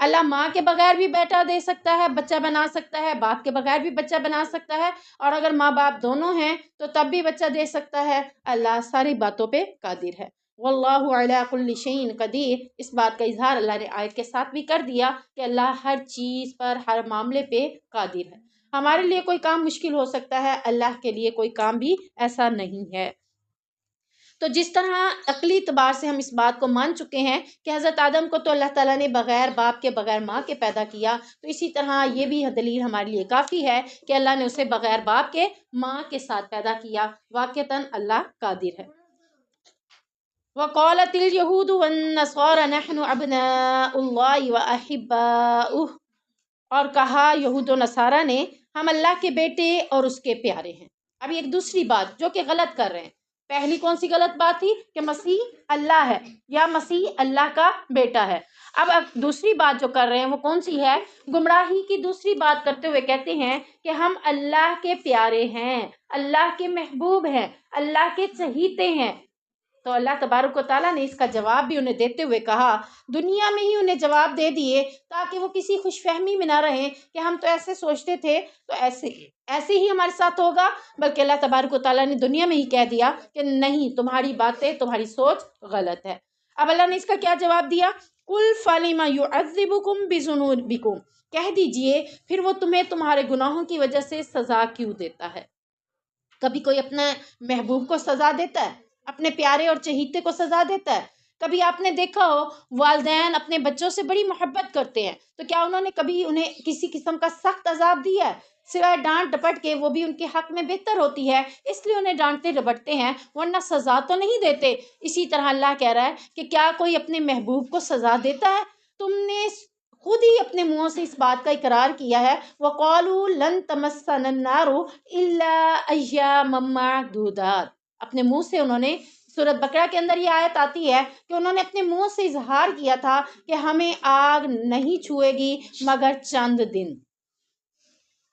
اللہ ماں کے بغیر بھی بیٹا دے سکتا ہے، بچہ بنا سکتا ہے، باپ کے بغیر بھی بچہ بنا سکتا ہے، اور اگر ماں باپ دونوں ہیں تو تب بھی بچہ دے سکتا ہے۔ اللہ ساری باتوں پہ قادر ہے۔ واللہ علی کل شیء قدیر، اس بات کا اظہار اللہ نے آیت کے ساتھ بھی کر دیا کہ اللہ ہر چیز پر، ہر معاملے پہ قادر ہے۔ ہمارے لیے کوئی کام مشکل ہو سکتا ہے، اللہ کے لیے کوئی کام بھی ایسا نہیں ہے۔ تو جس طرح عقلی اعتبار سے ہم اس بات کو مان چکے ہیں کہ حضرت آدم کو تو اللہ تعالیٰ نے بغیر باپ کے، بغیر ماں کے پیدا کیا، تو اسی طرح یہ بھی دلیل ہمارے لیے کافی ہے کہ اللہ نے اسے بغیر باپ کے، ماں کے ساتھ پیدا کیا۔ واقعتاً اللہ قادر ہے۔ وقالت اليهود والنصارى نحن ابناء الله واحباؤه، اور کہا یہود و نصارہ نے ہم اللہ کے بیٹے اور اس کے پیارے ہیں۔ اب ایک دوسری بات جو کہ غلط کر رہے ہیں، پہلی کون سی غلط بات تھی کہ مسیح اللہ ہے یا مسیح اللہ کا بیٹا ہے۔ اب دوسری بات جو کر رہے ہیں وہ کون سی ہے؟ گمراہی کی دوسری بات کرتے ہوئے کہتے ہیں کہ ہم اللہ کے پیارے ہیں، اللہ کے محبوب ہیں، اللہ کے چہیتے ہیں۔ تو اللہ تبارک و تعالیٰ نے اس کا جواب بھی انہیں دیتے ہوئے کہا، دنیا میں ہی انہیں جواب دے دیے تاکہ وہ کسی خوش فہمی میں نہ رہیں کہ ہم تو ایسے سوچتے تھے تو ایسے ہی ہمارے ساتھ ہوگا، بلکہ اللہ تبارک و تعالیٰ نے دنیا میں ہی کہہ دیا کہ نہیں، تمہاری باتیں، تمہاری سوچ غلط ہے۔ اب اللہ نے اس کا کیا جواب دیا؟ قُلْ فَلِمَ يُعَذِّبُكُمْ بِذُنُوبِكُمْ، کہہ دیجئے پھر وہ تمہیں تمہارے گناہوں کی وجہ سے سزا کیوں دیتا ہے۔ کبھی کوئی اپنے محبوب کو سزا دیتا ہے، اپنے پیارے اور چہیتے کو سزا دیتا ہے؟ کبھی آپ نے دیکھا ہو والدین اپنے بچوں سے بڑی محبت کرتے ہیں، تو کیا انہوں نے کبھی انہیں کسی قسم کا سخت عذاب دیا ہے؟ سوائے ڈانٹ ڈپٹ کے، وہ بھی ان کے حق میں بہتر ہوتی ہے اس لیے انہیں ڈانٹتے ڈپٹتے ہیں، ورنہ سزا تو نہیں دیتے۔ اسی طرح اللہ کہہ رہا ہے کہ کیا کوئی اپنے محبوب کو سزا دیتا ہے؟ تم نے خود ہی اپنے منہوں سے اس بات کا اقرار کیا ہے، وَقَالُوا لَن تَمَسَّنَا النَّارُ إِلَّا أَيَّامًا مَّعْدُودَاتٍ، اپنے منہ سے انہوں نے، سورۃ بقرہ کے اندر یہ آیت آتی ہے کہ انہوں نے اپنے منہ سے اظہار کیا تھا کہ ہمیں آگ نہیں چھوئے گی مگر چند دن،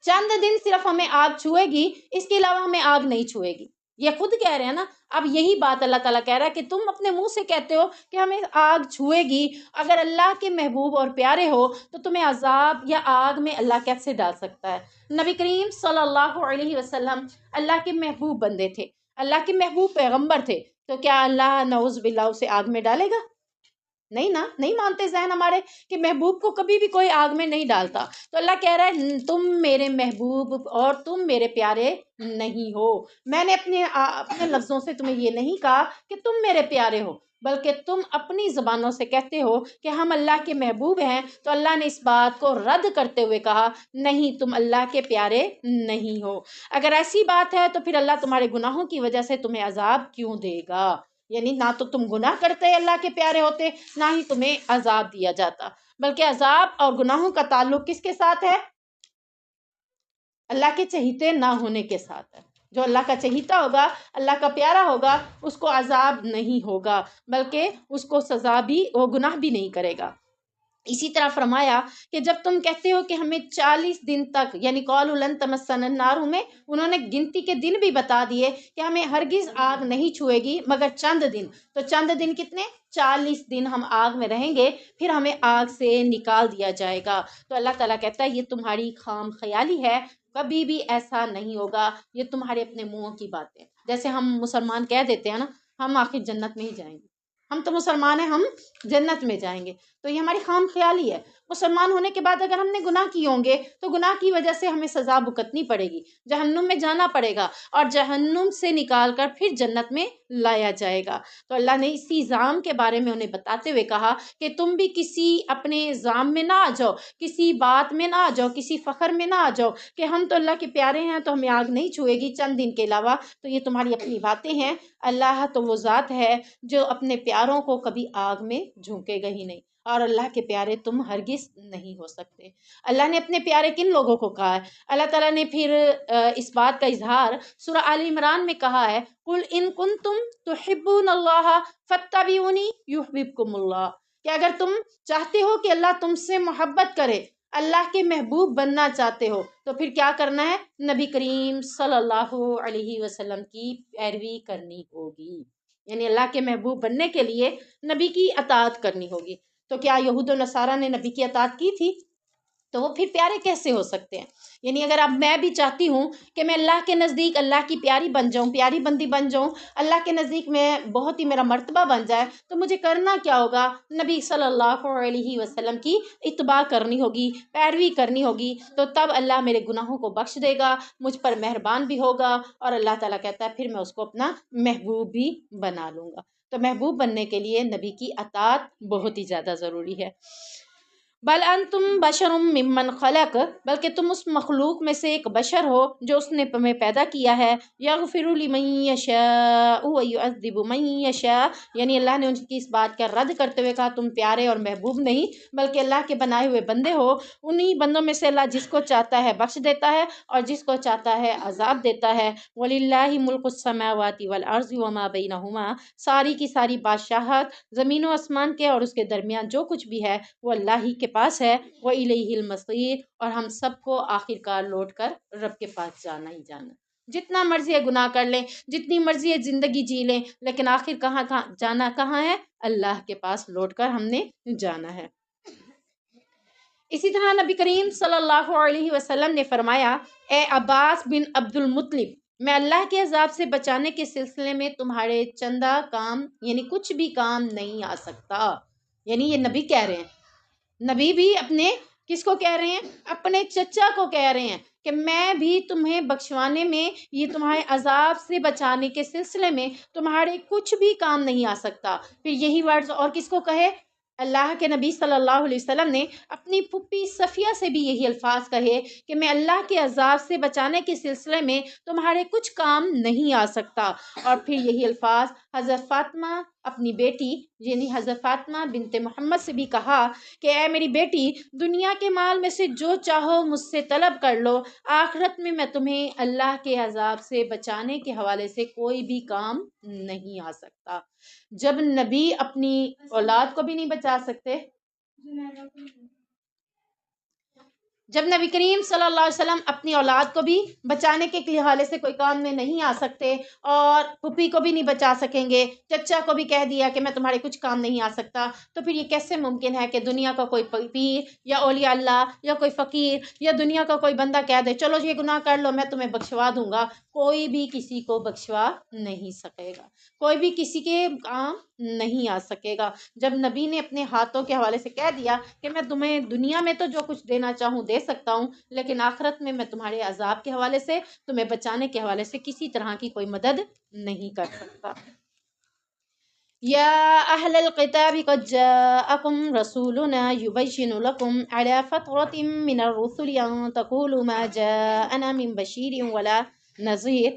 چند دن صرف ہمیں آگ چھوئے گی، اس کے علاوہ ہمیں آگ نہیں چھوئے گی۔ یہ خود کہہ رہے ہیں نا۔ اب یہی بات اللہ تعالیٰ کہہ رہا ہے کہ تم اپنے منہ سے کہتے ہو کہ ہمیں آگ چھوئے گی، اگر اللہ کے محبوب اور پیارے ہو تو تمہیں عذاب یا آگ میں اللہ کیسے ڈال سکتا ہے؟ نبی کریم صلی اللہ علیہ وسلم اللہ کے محبوب بندے تھے، اللہ کے محبوب پیغمبر تھے، تو کیا اللہ نعوذ باللہ اسے آگ میں ڈالے گا؟ نہیں نا، نہیں مانتے ذہن ہمارے کہ محبوب کو کبھی بھی کوئی آگ میں نہیں ڈالتا۔ تو اللہ کہہ رہا ہے تم میرے محبوب اور تم میرے پیارے نہیں ہو۔ میں نے اپنے لفظوں سے تمہیں یہ نہیں کہا کہ تم میرے پیارے ہو، بلکہ تم اپنی زبانوں سے کہتے ہو کہ ہم اللہ کے محبوب ہیں۔ تو اللہ نے اس بات کو رد کرتے ہوئے کہا نہیں، تم اللہ کے پیارے نہیں ہو۔ اگر ایسی بات ہے تو پھر اللہ تمہارے گناہوں کی وجہ سے تمہیں عذاب کیوں دے گا؟ یعنی نہ تو تم گناہ کرتے اللہ کے پیارے ہوتے، نہ ہی تمہیں عذاب دیا جاتا، بلکہ عذاب اور گناہوں کا تعلق کس کے ساتھ ہے؟ اللہ کے چہیتے نہ ہونے کے ساتھ ہے۔ جو اللہ کا چہیتا ہوگا، اللہ کا پیارا ہوگا، اس کو عذاب نہیں ہوگا، بلکہ اس کو سزا بھی، وہ گناہ بھی نہیں کرے گا۔ اسی طرح فرمایا کہ جب تم کہتے ہو کہ ہمیں 40 دن تک، یعنی قالوا لن تمسنا النار میں انہوں نے گنتی کے دن بھی بتا دیے کہ ہمیں ہرگز آگ نہیں چھوئے گی مگر چند دن، تو چند دن کتنے؟ 40 دن ہم آگ میں رہیں گے، پھر ہمیں آگ سے نکال دیا جائے گا۔ تو اللہ تعالیٰ کہتا ہے یہ تمہاری خام خیالی ہے، کبھی بھی ایسا نہیں ہوگا، یہ تمہارے اپنے منہوں کی باتیں۔ جیسے ہم مسلمان کہہ دیتے ہیں نا، ہم آخر جنت میں ہی جائیں گے، ہم تو مسلمان ہیں، ہم جنت میں جائیں گے، تو یہ ہماری خام خیالی ہے۔ مسلمان ہونے کے بعد اگر ہم نے گناہ کیے ہوں گے تو گناہ کی وجہ سے ہمیں سزا بھگتنی پڑے گی، جہنم میں جانا پڑے گا، اور جہنم سے نکال کر پھر جنت میں لایا جائے گا۔ تو اللہ نے اسی الزام کے بارے میں انہیں بتاتے ہوئے کہا کہ تم بھی کسی اپنے الزام میں نہ آ جاؤ، کسی بات میں نہ آ جاؤ، کسی فخر میں نہ آ جاؤ کہ ہم تو اللہ کے پیارے ہیں تو ہمیں آگ نہیں چھوئے گی چند دن کے علاوہ۔ تو یہ تمہاری اپنی باتیں ہیں، اللہ تو وہ ذات ہے جو اپنے پیاروں کو کبھی آگ میں جھونکے گا ہی نہیں، اور اللہ کے پیارے تم ہرگز نہیں ہو سکتے۔ اللہ نے اپنے پیارے کن لوگوں کو کہا ہے؟ اللہ تعالیٰ نے پھر اس بات کا اظہار سورہ آل عمران میں کہا ہے، قُلْ إِن كُنتُمْ تُحِبُّونَ اللَّهَ فَاتَّبِعُونِي يُحْبِبْكُمُ اللَّهُ، کہ اگر تم چاہتے ہو کہ اللہ تم سے محبت کرے، اللہ کے محبوب بننا چاہتے ہو، تو پھر کیا کرنا ہے؟ نبی کریم صلی اللہ علیہ وسلم کی پیروی کرنی ہوگی، یعنی اللہ کے محبوب بننے کے لیے نبی کی اطاعت کرنی ہوگی۔ تو کیا یہود و نصارہ نے نبی کی اطاعت کی تھی؟ تو وہ پھر پیارے کیسے ہو سکتے ہیں؟ یعنی اگر اب میں بھی چاہتی ہوں کہ میں اللہ کے نزدیک اللہ کی پیاری بن جاؤں، پیاری بندی بن جاؤں، اللہ کے نزدیک میں بہت ہی میرا مرتبہ بن جائے، تو مجھے کرنا کیا ہوگا؟ نبی صلی اللہ علیہ وسلم کی اتباع کرنی ہوگی، پیروی کرنی ہوگی، تو تب اللہ میرے گناہوں کو بخش دے گا، مجھ پر مہربان بھی ہوگا، اور اللہ تعالیٰ کہتا ہے پھر میں اس کو اپنا محبوب بھی بنا لوں گا۔ تو محبوب بننے کے لیے نبی کی اطاعت بہت ہی زیادہ ضروری ہے۔ بل انتم بشر ممن خلق، بلکہ تم اس مخلوق میں سے ایک بشر ہو جو اس نے تمہیں پیدا کیا ہے۔ یغفر لمن یشاء ویعذب من یشاء، یعنی اللہ نے ان کی اس بات کا رد کرتے ہوئے کہا تم پیارے اور محبوب نہیں بلکہ اللہ کے بنائے ہوئے بندے ہو، انہی بندوں میں سے اللہ جس کو چاہتا ہے بخش دیتا ہے اور جس کو چاہتا ہے عذاب دیتا ہے۔ وَلِلَّهِ مُلْكُ السَّمَاوَاتِ وَالْأَرْضِ وَمَا بَيْنَهُمَا، ساری کی ساری بادشاہت زمین و آسمان کے اور اس کے درمیان جو کچھ بھی ہے وہ اللہ ہی کے پاس ہے۔ وَإِلَيْهِ الْمَصِيرُ، اور ہم سب کو آخر کار لوٹ کر رب کے پاس جانا ہی جانا۔ جتنا مرضی ہے گناہ کر لیں، جتنی مرضی ہے زندگی جی لیں، لیکن آخر کہاں جانا کہاں ہے؟ اللہ کے پاس لوٹ کر ہم نے جانا ہے۔ اسی طرح نبی کریم صلی اللہ علیہ وسلم نے فرمایا، اے عباس بن عبد المطلب، میں اللہ کے عذاب سے بچانے کے سلسلے میں تمہارے چندہ کام یعنی کچھ بھی کام نہیں آ سکتا۔ یعنی یہ نبی کہہ رہے ہیں، نبی بھی اپنے کس کو کہہ رہے ہیں؟ اپنے چچا کو کہہ رہے ہیں کہ میں بھی تمہیں بخشوانے میں، یہ تمہارے عذاب سے بچانے کے سلسلے میں تمہارے کچھ بھی کام نہیں آ سکتا۔ پھر یہی ورڈز اور کس کو کہے؟ اللہ کے نبی صلی اللہ علیہ وسلم نے اپنی پھپھی صفیہ سے بھی یہی الفاظ کہے کہ میں اللہ کے عذاب سے بچانے کے سلسلے میں تمہارے کچھ کام نہیں آ سکتا۔ اور پھر یہی الفاظ حضرت فاطمہ اپنی بیٹی یعنی حضرت فاطمہ بنت محمد سے بھی کہا کہ اے میری بیٹی، دنیا کے مال میں سے جو چاہو مجھ سے طلب کر لو، آخرت میں تمہیں اللہ کے عذاب سے بچانے کے حوالے سے کوئی بھی کام نہیں آ سکتا۔ جب نبی اپنی اولاد کو بھی نہیں بچا سکتے، جب نبی کریم صلی اللہ علیہ وسلم اپنی اولاد کو بھی بچانے کے حوالے سے کوئی کام میں نہیں آ سکتے اور پھپھی کو بھی نہیں بچا سکیں گے، چچا کو بھی کہہ دیا کہ میں تمہارے کچھ کام نہیں آ سکتا، تو پھر یہ کیسے ممکن ہے کہ دنیا کا کوئی پیر یا اولیاء اللہ یا کوئی فقیر یا دنیا کا کوئی بندہ کہہ دے چلو یہ گناہ کر لو میں تمہیں بخشوا دوں گا؟ کوئی بھی کسی کو بخشوا نہیں سکے گا، کوئی بھی کسی کے کام نہیں آ سکے گا۔ جب نبی نے اپنے ہاتھوں کے حوالے سے کہہ دیا کہ میں تمہیں دنیا میں تو جو کچھ دینا چاہوں دے سکتا ہوں، لیکن آخرت میں تمہارے عذاب کے حوالے سے، تمہیں بچانے کے حوالے سے کسی طرح کی کوئی مدد نہیں کر سکتا۔ یا اہل الکتاب قد جاءکم رسولنا یبین لکم علی فترۃ من الرسل ان تقولوا ما جاءنا من بشیر ولا نذیر،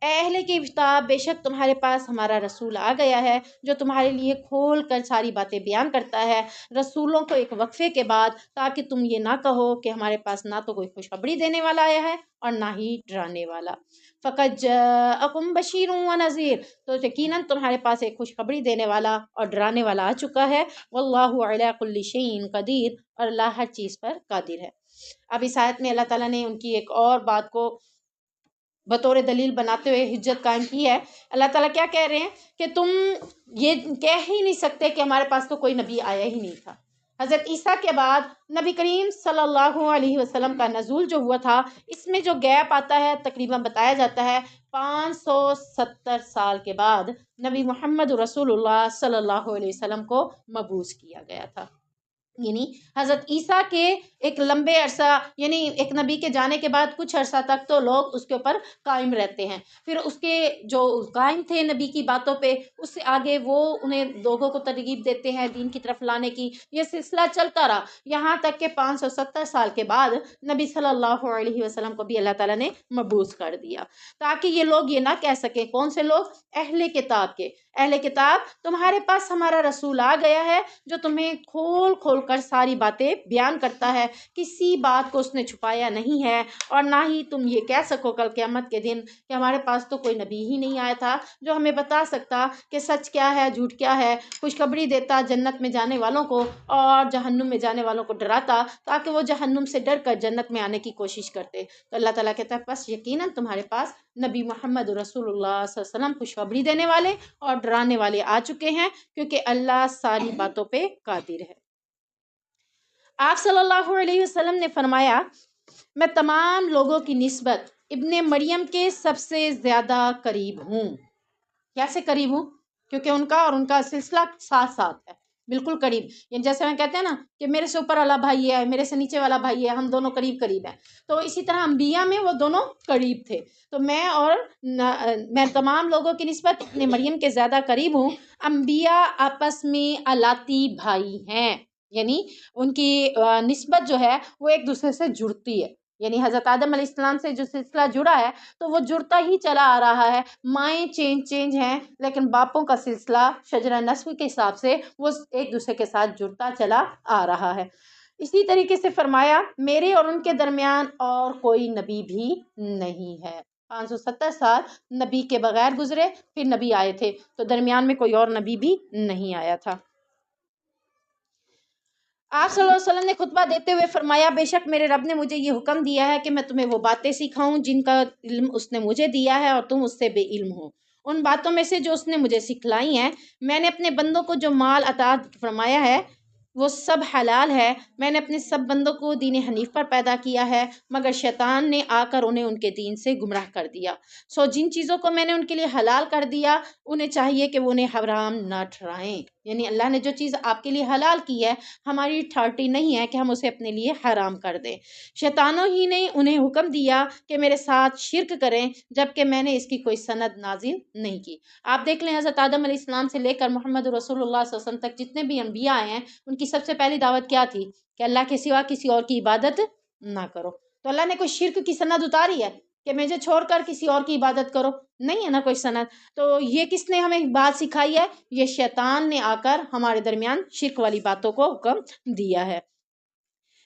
اے اہل کی کتاب، بے شک تمہارے پاس ہمارا رسول آ گیا ہے جو تمہارے لیے کھول کر ساری باتیں بیان کرتا ہے، رسولوں کو ایک وقفے کے بعد، تاکہ تم یہ نہ کہو کہ ہمارے پاس نہ تو کوئی خوشخبری دینے والا آیا ہے اور نہ ہی ڈرانے والا۔ فقد جاءکم بشیر و نذیر، تو یقیناً تمہارے پاس ایک خوشخبری دینے والا اور ڈرانے والا آ چکا ہے۔ واللہ علی کل شیء قدیر، اور اللہ ہر چیز پر قادر ہے۔ اب اس آیت میں اللہ تعالیٰ نے ان کی ایک اور بات کو بطور دلیل بناتے ہوئے حجت قائم کی ہے۔ اللہ تعالیٰ کیا کہہ رہے ہیں کہ تم یہ کہہ ہی نہیں سکتے کہ ہمارے پاس تو کوئی نبی آیا ہی نہیں تھا۔ حضرت عیسیٰ کے بعد نبی کریم صلی اللہ علیہ وسلم کا نزول جو ہوا تھا، اس میں جو گیپ آتا ہے تقریباً بتایا جاتا ہے 570 سال کے بعد نبی محمد رسول اللہ صلی اللہ علیہ وسلم کو مبعوث کیا گیا تھا۔ یعنی حضرت عیسیٰ کے ایک لمبے عرصہ یعنی ایک نبی کے جانے کے بعد کچھ عرصہ تک تو لوگ اس کے اوپر قائم رہتے ہیں، پھر اس کے جو قائم تھے نبی کی باتوں پہ، اس سے آگے وہ انہیں لوگوں کو ترغیب دیتے ہیں دین کی طرف لانے کی، یہ سلسلہ چلتا رہا یہاں تک کہ 570 سال کے بعد نبی صلی اللہ علیہ وسلم کو بھی اللہ تعالیٰ نے مبعوث کر دیا، تاکہ یہ لوگ یہ نہ کہہ سکیں، کون سے لوگ؟ اہل کتاب کے، اہل کتاب تمہارے پاس ہمارا رسول آ گیا ہے جو تمہیں کھول کھول کر ساری باتیں بیان کرتا ہے، کسی بات کو اس نے چھپایا نہیں ہے، اور نہ ہی تم یہ کہہ سکو کل قیامت کے دن کہ ہمارے پاس تو کوئی نبی ہی نہیں آیا تھا جو ہمیں بتا سکتا کہ سچ کیا ہے جھوٹ کیا ہے، خوشخبری دیتا جنت میں جانے والوں کو اور جہنم میں جانے والوں کو ڈراتا تاکہ وہ جہنم سے ڈر کر جنت میں آنے کی کوشش کرتے۔ تو اللہ تعالیٰ کہتا ہے بس یقیناً تمہارے پاس نبی محمد رسول اللہ صلی اللہ علیہ وسلم خوشخبری دینے والے اور ڈرانے والے آ چکے ہیں، کیونکہ اللہ ساری باتوں پہ قادر ہے۔ آپ صلی اللہ علیہ وسلم نے فرمایا میں تمام لوگوں کی نسبت ابن مریم کے سب سے زیادہ قریب ہوں۔ کیسے قریب ہوں؟ کیونکہ ان کا سلسلہ ساتھ ساتھ ہے، بالکل قریب، یعنی جیسے ہم کہتے ہیں نا کہ میرے سے اوپر والا بھائی ہے، میرے سے نیچے والا بھائی ہے، ہم دونوں قریب قریب ہیں، تو اسی طرح انبیاء میں وہ دونوں قریب تھے۔ تو میں تمام لوگوں کی نسبت ابن مریم کے زیادہ قریب ہوں۔ انبیاء آپس میں الاتی بھائی ہیں، یعنی ان کی نسبت جو ہے وہ ایک دوسرے سے جڑتی ہے، یعنی حضرت آدم علیہ السلام سے جو سلسلہ جڑا ہے تو وہ جڑتا ہی چلا آ رہا ہے۔ مائیں چینج ہیں لیکن باپوں کا سلسلہ شجرہ نسب کے حساب سے وہ ایک دوسرے کے ساتھ جڑتا چلا آ رہا ہے۔ اسی طریقے سے فرمایا میرے اور ان کے درمیان اور کوئی نبی بھی نہیں ہے۔ 570 سال نبی کے بغیر گزرے، پھر نبی آئے تھے، تو درمیان میں کوئی اور نبی بھی نہیں آیا تھا۔ آپ صلی اللہ علیہ وسلم نے خطبہ دیتے ہوئے فرمایا بے شک میرے رب نے مجھے یہ حکم دیا ہے کہ میں تمہیں وہ باتیں سکھاؤں جن کا علم اس نے مجھے دیا ہے اور تم اس سے بے علم ہو۔ ان باتوں میں سے جو اس نے مجھے سکھلائی ہیں، میں نے اپنے بندوں کو جو مال عطا فرمایا ہے وہ سب حلال ہے۔ میں نے اپنے سب بندوں کو دین حنیف پر پیدا کیا ہے، مگر شیطان نے آ کر انہیں ان کے دین سے گمراہ کر دیا۔ سو جن چیزوں کو میں نے ان کے لیے حلال کر دیا انہیں چاہیے کہ وہ انہیں حرام نہ ٹھہرائیں، یعنی اللہ نے جو چیز آپ کے لیے حلال کی ہے ہماری اتھارٹی نہیں ہے کہ ہم اسے اپنے لیے حرام کر دیں۔ شیطانوں ہی نے انہیں حکم دیا کہ میرے ساتھ شرک کریں جبکہ میں نے اس کی کوئی سند نازل نہیں کی۔ آپ دیکھ لیں حضرت آدم علیہ السلام سے لے کر محمد رسول اللہ صلی اللہ علیہ وسلم تک جتنے بھی انبیاء آئے ہیں ان کی سب سے پہلی دعوت کیا تھی؟ کہ اللہ کے سوا کسی اور کی عبادت نہ کرو۔ تو اللہ نے کوئی شرک کی سند اتاری ہے کہ مجھے چھوڑ کر کسی اور کی عبادت کرو؟ نہیں ہے نا کوئی سند۔ تو یہ کس نے ہمیں بات سکھائی ہے؟ یہ شیطان نے آ کر ہمارے درمیان شرک والی باتوں کو حکم دیا ہے۔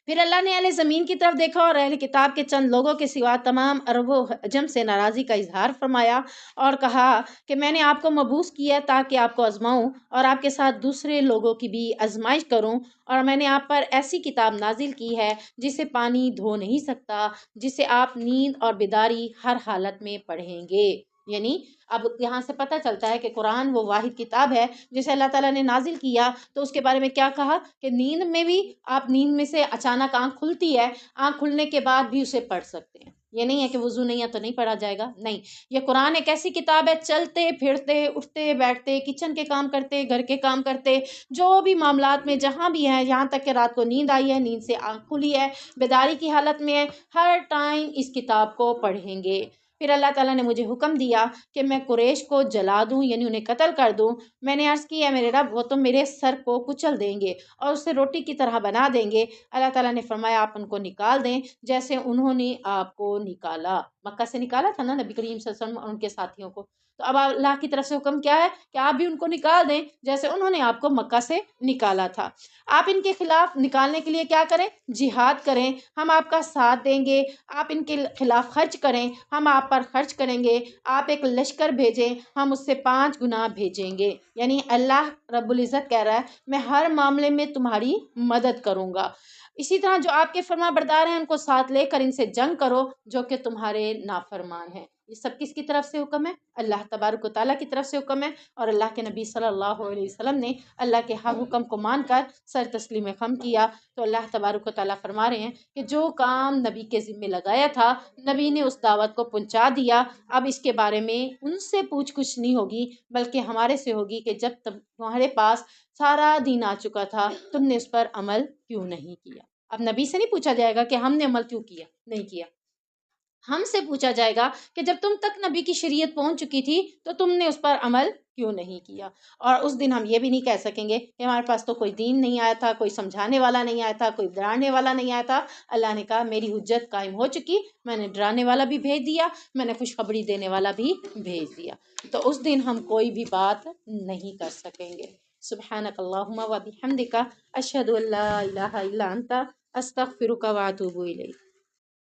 پھر اللہ نے اہل زمین کی طرف دیکھا اور اہل کتاب کے چند لوگوں کے سوا تمام عرب و عجم سے ناراضی کا اظہار فرمایا اور کہا کہ میں نے آپ کو مبعوث کیا تاکہ آپ کو آزماؤں اور آپ کے ساتھ دوسرے لوگوں کی بھی آزمائش کروں، اور میں نے آپ پر ایسی کتاب نازل کی ہے جسے پانی دھو نہیں سکتا، جسے آپ نیند اور بیداری ہر حالت میں پڑھیں گے۔ یعنی اب یہاں سے پتہ چلتا ہے کہ قرآن وہ واحد کتاب ہے جسے اللہ تعالیٰ نے نازل کیا، تو اس کے بارے میں کیا کہا کہ نیند میں بھی آپ نیند میں سے اچانک آنکھ کھلتی ہے، آنکھ کھلنے کے بعد بھی اسے پڑھ سکتے ہیں۔ یہ نہیں ہے کہ وضو نہیں ہے تو نہیں پڑھا جائے گا، نہیں، یہ قرآن ایک ایسی کتاب ہے چلتے پھرتے اٹھتے بیٹھتے کچن کے کام کرتے گھر کے کام کرتے جو بھی معاملات میں جہاں بھی ہیں، یہاں تک کہ رات کو نیند آئی ہے، نیند سے آنکھ کھلی ہے، بیداری کی حالت میں ہے، ہر ٹائم اس کتاب کو پڑھیں گے۔ پھر اللہ تعالیٰ نے مجھے حکم دیا کہ میں قریش کو جلا دوں، یعنی انہیں قتل کر دوں۔ میں نے عرض کی ہے میرے رب وہ تو میرے سر کو کچل دیں گے اور اسے روٹی کی طرح بنا دیں گے۔ اللہ تعالیٰ نے فرمایا آپ ان کو نکال دیں جیسے انہوں نے آپ کو نکالا، مکہ سے نکالا تھا نا نبی کریم صلی اللہ علیہ وسلم اور ان کے ساتھیوں کو، تو اب اللہ کی طرف سے حکم کیا ہے کہ آپ بھی ان کو نکال دیں جیسے انہوں نے آپ کو مکہ سے نکالا تھا۔ آپ ان کے خلاف نکالنے کے لیے کیا کریں؟ جہاد کریں، ہم آپ کا ساتھ دیں گے، آپ ان کے خلاف خرچ کریں، ہم آپ پر خرچ کریں گے، آپ ایک لشکر بھیجیں، ہم اس سے 5 گنا بھیجیں گے۔ یعنی اللہ رب العزت کہہ رہا ہے میں ہر معاملے میں تمہاری مدد کروں گا۔ اسی طرح جو آپ کے فرما بردار ہیں ان کو ساتھ لے کر ان سے جنگ کرو جو کہ تمہارے نافرمان ہیں۔ یہ سب کس کی طرف سے حکم ہے؟ اللہ تبارک و تعالیٰ کی طرف سے حکم ہے، اور اللہ کے نبی صلی اللہ علیہ وسلم نے اللہ کے ہر حکم کو مان کر سر تسلیم خم کیا۔ تو اللہ تبارک و تعالیٰ فرما رہے ہیں کہ جو کام نبی کے ذمہ لگایا تھا نبی نے اس دعوت کو پہنچا دیا، اب اس کے بارے میں ان سے پوچھ گچھ نہیں ہوگی بلکہ ہمارے سے ہوگی کہ جب تمہارے پاس سارا دین آ چکا تھا تم نے اس پر عمل کیوں نہیں کیا۔ اب نبی سے نہیں پوچھا جائے گا کہ ہم نے عمل کیوں کیا، نہیں کیا، ہم سے پوچھا جائے گا کہ جب تم تک نبی کی شریعت پہنچ چکی تھی تو تم نے اس پر عمل کیوں نہیں کیا۔ اور اس دن ہم یہ بھی نہیں کہہ سکیں گے کہ ہمارے پاس تو کوئی دین نہیں آیا تھا، کوئی سمجھانے والا نہیں آیا تھا، کوئی ڈرانے والا نہیں آیا تھا۔ اللہ نے کہا میری حجت قائم ہو چکی، میں نے ڈرانے والا بھی بھیج دیا، میں نے خوشخبری دینے والا بھی بھیج دیا، تو اس دن ہم کوئی بھی بات نہیں کر سکیں گے۔ سبحانک اللہم و بحمدک اشہد ان لا الہ الا انت استغفرک و اتوب الیک۔